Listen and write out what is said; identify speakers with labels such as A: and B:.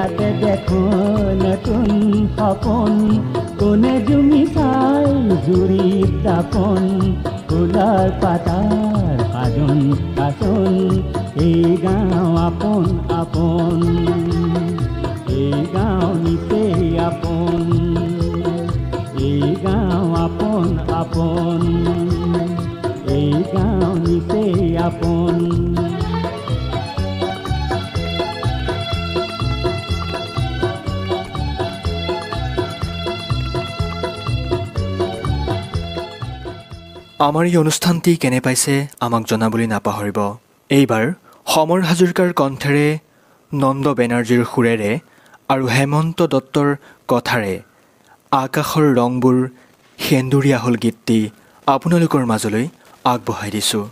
A: ইয়াতে দেখো নতুন সপোন কোনে জুমি চাই জুৰিত দাপন ফুলৰ পাতাৰ সাজোন কাচোন এই গাঁও আপোন আপোন এই গাঁও নিচেই আপোন এই গাঁও আপোন আপোন এই গাঁও নিচেই আপোন
B: আমাৰ এই অনুষ্ঠানটি কেনে পাইছে আমাক জনাবলৈ নাপাহৰিব। এইবাৰ সমৰ হাজৰিকাৰ কণ্ঠেৰে, নন্দ বেনাৰ্জীৰ সুৰেৰে আৰু হেমন্ত দত্তৰ কথাৰে আকাশৰ ৰংবোৰ সেন্দুৰীয়া হ'ল গীতটি আপোনালোকৰ মাজলৈ আগবঢ়াই দিছোঁ।